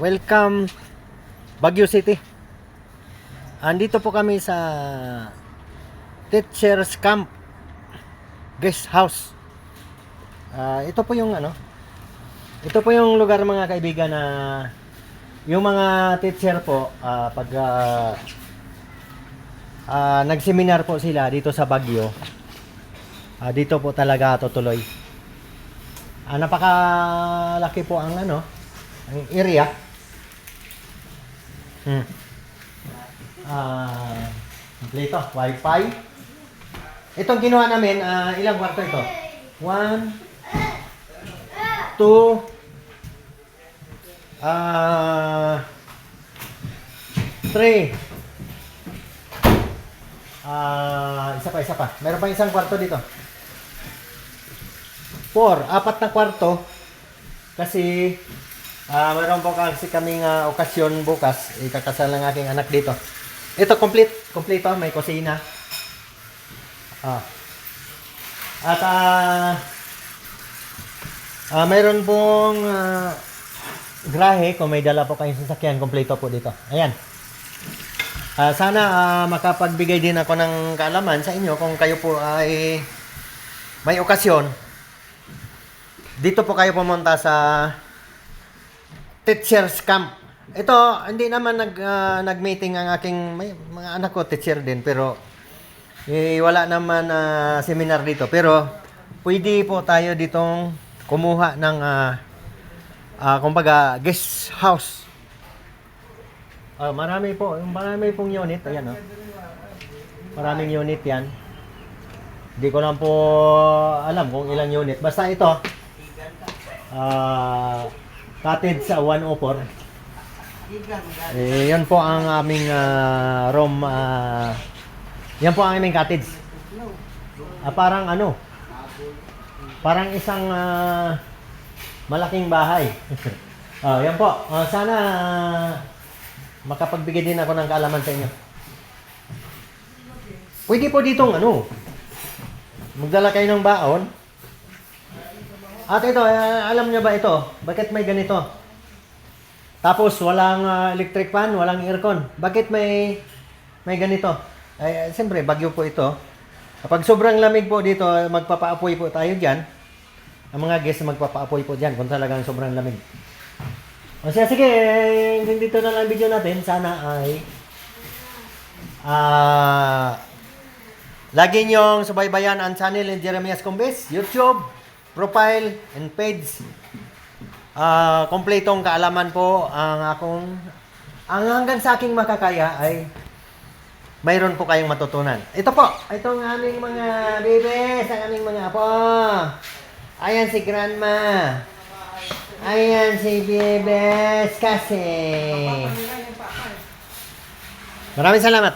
Welcome Baguio City. Andito po kami sa Teachers Camp Guest House. Ito po yung ito po yung lugar mga kaibigan na yung mga teacher po pag nagseminar po sila dito sa Baguio. Dito po talaga tutuloy. Napakalaki po ang ang area. Kompleto, wifi. Itong kinuha namin, ilang kwarto ito? 1, 2, 3. Isa pa. Meron pa isang kwarto dito. 4, 4 na kwarto. Kasi meron po kasi kaming okasyon bukas, ikakasal ng aking anak dito. Ito kompleto, may kusina. At mayroon pong grahe kung may dala po kayong sasakyan, kompleto po dito. Ayan. Sana makapagbigay din ako ng kaalaman sa inyo kung kayo po ay may okasyon. Dito po kayo pumunta sa Teachers Camp. Ito, hindi naman nag-meeting ang aking mga anak ko, teacher din, pero wala naman seminar dito. Pero pwede po tayo ditong kumuha ng kumbaga guest house. Marami pong unit. Ayan, maraming unit yan. Hindi ko lang po alam kung ilang unit. Basta ito, cottage sa 104. Yan po ang aming room. Yan po ang aming cottage. Parang parang isang malaking bahay. Yan po. Sana makapagbigay din ako ng kaalaman sa inyo. Pwede po ditong magdala kayo ng baon. At ito, alam niyo ba ito? Bakit may ganito? Tapos walang electric fan, walang aircon. Bakit may ganito? Siyempre, Baguio po ito. Kapag sobrang lamig po dito, magpapaapoy po tayo diyan. Ang mga guests magpapaapoy po diyan kung talagang sobrang lamig. Sige, dito na lang video natin. Sana ay lagi niyong subaybayan ang channel ni Jeremias Combes, YouTube, profile, and page. Kompletong kaalaman po ang hanggang sa aking makakaya ay mayroon po kayong matutunan. Ito po, itong aming mga bebes, ang aming mga apo. Ayan si Grandma. Ayan si bebes kasi. Maraming salamat.